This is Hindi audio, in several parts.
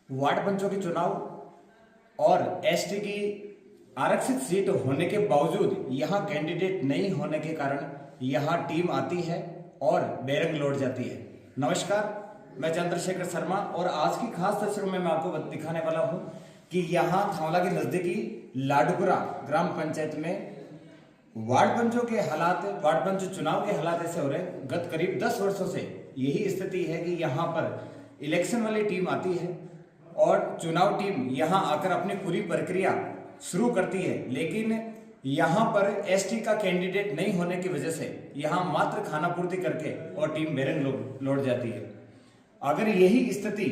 वार्ड पंचों के चुनाव और एसटी की आरक्षित सीट होने के बावजूद यहां कैंडिडेट नहीं होने के कारण यहां टीम आती है और बेरंग लौट जाती है। नमस्कार, मैं चंद्रशेखर शर्मा और आज की खास तस्वीर में मैं आपको दिखाने वाला हूं कि यहां थावला के नजदीकी लाडपुरा ग्राम पंचायत में वार्ड पंचों के हालात, वार्ड पंच चुनाव के हालात ऐसे हो रहे हैं। गत करीब 10 वर्षों से यही स्थिति है कि यहाँ पर इलेक्शन वाली टीम आती है और चुनाव टीम यहाँ आकर अपनी पूरी प्रक्रिया शुरू करती है, लेकिन यहाँ पर एसटी का कैंडिडेट नहीं होने की वजह से यहाँ मात्र खाना पूर्ति करके और टीम बेरंग लौट जाती है। अगर यही स्थिति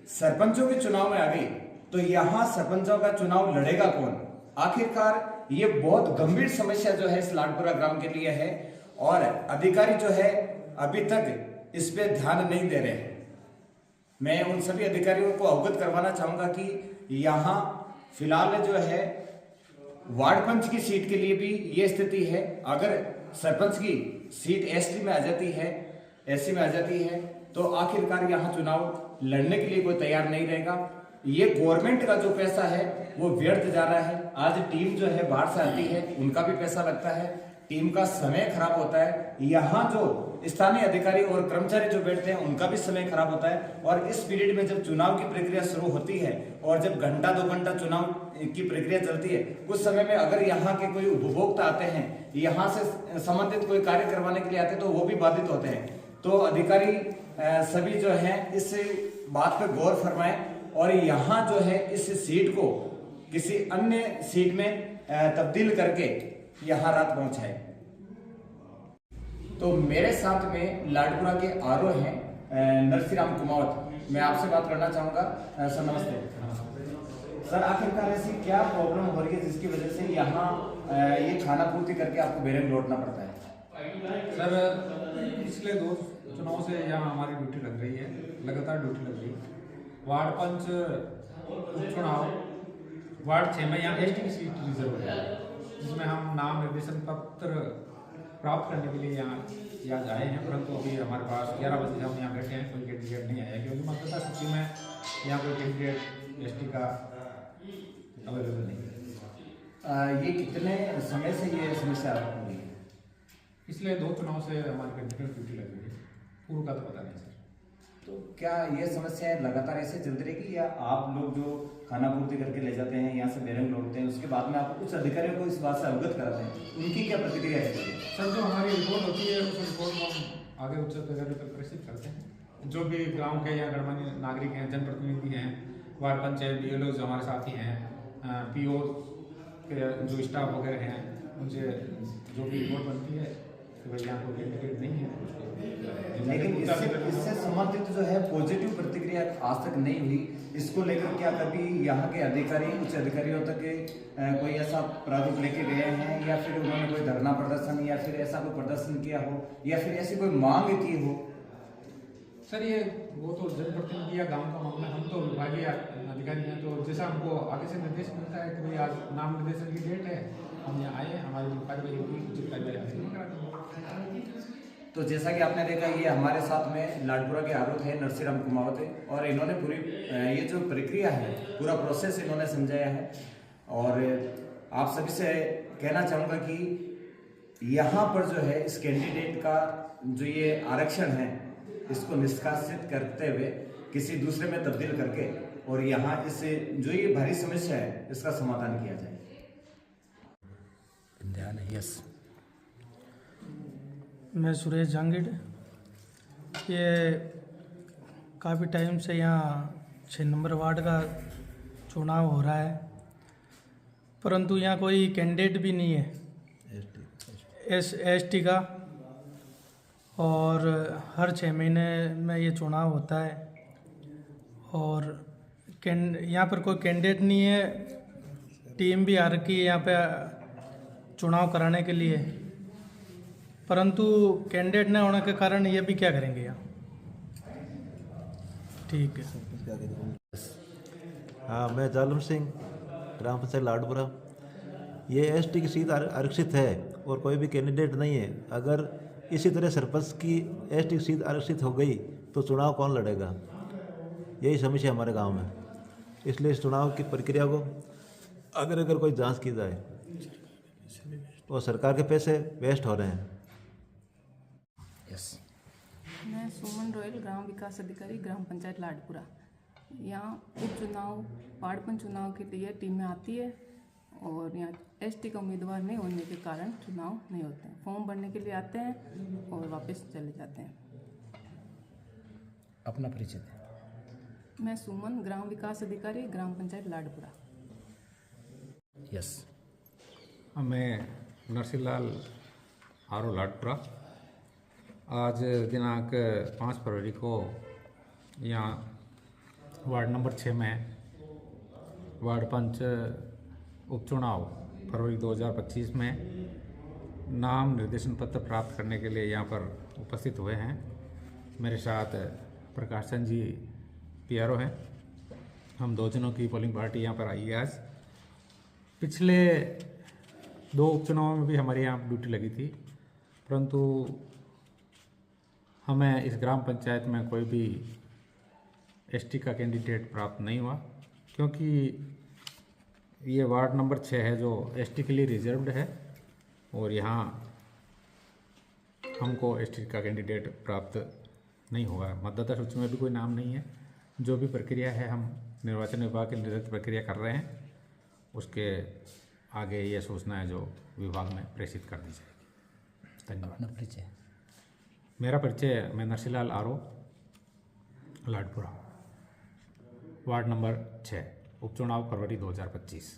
सरपंचों के चुनाव में आ गई तो यहाँ सरपंचों का चुनाव लड़ेगा कौन? आखिरकार ये बहुत गंभीर समस्या जो है इस लाडपुरा ग्राम के लिए है और अधिकारी जो है अभी तक इस पे ध्यान नहीं दे रहे हैं। मैं उन सभी अधिकारियों को अवगत करवाना चाहूंगा कि यहाँ फिलहाल जो है वार्ड पंच की सीट के लिए भी ये स्थिति है। अगर सरपंच की सीट एसटी में आ जाती है, एससी में आ जाती है, तो आखिरकार यहाँ चुनाव लड़ने के लिए कोई तैयार नहीं रहेगा। ये गवर्नमेंट का जो पैसा है वो व्यर्थ जा रहा है। आज टीम जो है बाहर से आती है, उनका भी पैसा लगता है, टीम का समय खराब होता है। यहाँ जो स्थानीय अधिकारी और कर्मचारी जो बैठते हैं उनका भी समय खराब होता है। और इस पीरियड में जब चुनाव की प्रक्रिया शुरू होती है और जब घंटा 2 घंटा चुनाव की प्रक्रिया चलती है, उस समय में अगर यहाँ के कोई उपभोक्ता आते हैं, यहाँ से संबंधित कोई कार्य करवाने के लिए आते हैं, तो वो भी बाधित होते हैं। तो अधिकारी सभी जो है इस बात पर गौर फरमाएं और यहाँ जो है इस सीट को किसी अन्य सीट में तब्दील करके यहाँ रात पहुंचाए। तो मेरे साथ में लाडपुरा के आरओ हैं नरसिंहराम कुमावत। मैं आपसे बात करना चाहूंगा। सर नमस्ते। सर, आखिरकार ऐसी क्या प्रॉब्लम हो रही है जिसकी वजह से यहाँ ये खाना पूर्ति करके आपको बेरंग लौटना पड़ता है? सर, पिछले 2 चुनाव से यहाँ हमारी ड्यूटी लग रही है, लगातार ड्यूटी लग रही है। वार्ड पंच उपचुनाव वार्ड 6 में यहाँ एसटी की सीट रिजर्व है, जिसमें हम नाम निर्देशन पत्र प्राप्त करने के लिए यहाँ आए हैं, परंतु अभी हमारे पास 11 बजे हम यहाँ बैठे हैं, कोई कैंडिडेट नहीं आया क्योंकि मतदाता सूची में यहाँ कोई कैंडिडेट एसटी का अवेलेबल नहीं है। ये कितने समय से ये समस्या हो रही है? इसलिए 2 चुनाव से हमारी कंटिन्यू ड्यूटी लग रही है, पूर्व का तो पता नहीं सर। तो क्या ये समस्या लगातार ऐसे चलती रहेगी या आप लोग जो खाना पूर्ति करके ले जाते हैं, यहाँ से बेरंग लौटते हैं, उसके बाद में आप कुछ अधिकारियों को इस बात से अवगत कराते हैं, उनकी क्या प्रतिक्रिया है? सर, जो हमारी रिपोर्ट होती है उस रिपोर्ट को हम आगे उच्च अधिकारी तक प्रेषित करते हैं। जो भी गांव के या गणमान्य नागरिक हैं, जनप्रतिनिधि हैं, वार्ड पंचायत बीएलओ जो हमारे साथी हैं, पीओ के जो स्टाफ वगैरह हैं, उनसे जो भी रिपोर्ट बनती है कि भाई यहाँ कोई कैंडिडेट नहीं है। लेकिन इससे संबंधित जो है पॉजिटिव प्रतिक्रिया आज तक नहीं हुई। इसको लेकर क्या कभी यहाँ के अधिकारी, उच्च अधिकारियों तक कोई ऐसा प्रारूप लेके गए हैं या फिर उन्होंने कोई धरना प्रदर्शन या फिर ऐसा कोई प्रदर्शन किया हो या फिर ऐसी कोई मांग की हो? सर, ये वो तो जनप्रतिनिधि या गांव का मामला, हम तो विभागीय अधिकारी हैं, तो जैसा हमको आगे से निर्देश मिलता है कि भाई आज नाम निर्देशन की डेट है, हम यहाँ आए, हमारी जो कार्रवाई होगी उचित कार्रवाई आगे करा देंगे। तो जैसा कि आपने देखा, ये हमारे साथ में लाडपुरा के आरोप है नरसिंहराम कुमावत है और इन्होंने पूरी ये जो प्रक्रिया है, पूरा प्रोसेस इन्होंने समझाया है। और आप सभी से कहना चाहूँगा कि यहाँ पर जो है इस कैंडिडेट का जो ये आरक्षण है, इसको निष्कासित करते हुए किसी दूसरे में तब्दील करके और यहाँ इस जो ये भारी समस्या है इसका समाधान किया जाए। ध्यान है। यस, मैं सुरेश जांगिड। ये काफ़ी टाइम से यहाँ 6 नंबर वार्ड का चुनाव हो रहा है, परंतु यहाँ कोई कैंडिडेट भी नहीं है एसटी का। और हर 6 महीने में ये चुनाव होता है और यहाँ पर कोई कैंडिडेट नहीं है। टीम भी आ रखी है यहाँ पे चुनाव कराने के लिए, परंतु कैंडिडेट न होने के कारण ये भी क्या करेंगे यहाँ। ठीक है। हाँ, मैं जालम सिंह, ग्राम पंचायत लाडपुरा। ये एसटी की सीट आरक्षित है और कोई भी कैंडिडेट नहीं है। अगर इसी तरह सरपंच की एसटी की सीट आरक्षित हो गई तो चुनाव कौन लड़ेगा? यही समस्या हमारे गांव में। इसलिए इस चुनाव की प्रक्रिया को अगर कोई जांच की जाए तो सरकार के पैसे वेस्ट हो रहे हैं। यस। मैं सुमन रोयल, ग्राम विकास अधिकारी, ग्राम पंचायत लाडपुरा। यहाँ उपचुनाव, वार्ड पंच चुनाव के लिए टीमें आती है और यहाँ एसटी का उम्मीदवार नहीं होने के कारण चुनाव नहीं होते हैं। फॉर्म भरने के लिए आते हैं और वापस चले जाते हैं। अपना परिचय दें। मैं सुमन, ग्राम विकास अधिकारी, ग्राम पंचायत लाडपुरा। यस। मैं नरसिंहलाल आरो लाडपुरा। आज दिनांक 5 फरवरी को यहाँ वार्ड नंबर 6 में वार्ड पंच उपचुनाव फरवरी 2025 में नाम निर्देशन पत्र प्राप्त करने के लिए यहाँ पर उपस्थित हुए हैं। मेरे साथ प्रकाश चंद जी PRO हैं। हम 2 जनों की पोलिंग पार्टी यहाँ पर आई है। आज पिछले 2 उपचुनावों में भी हमारे यहाँ ड्यूटी लगी थी, परंतु हमें इस ग्राम पंचायत में कोई भी एसटी का कैंडिडेट प्राप्त नहीं हुआ, क्योंकि ये वार्ड नंबर 6 है जो एसटी के लिए रिजर्व्ड है और यहाँ हमको एसटी का कैंडिडेट प्राप्त नहीं हुआ। मतदाता सूची में भी कोई नाम नहीं है। जो भी प्रक्रिया है हम निर्वाचन विभाग की निर्धारित प्रक्रिया कर रहे हैं, उसके आगे ये सूचना है जो विभाग में प्रेषित कर दी जाएगी। धन्यवाद। अपना परिचय। मेरा परिचय, मैं नरसिंहलाल आरो, लाडपुरा, वार्ड नंबर 6, उपचुनाव फरवरी 2025।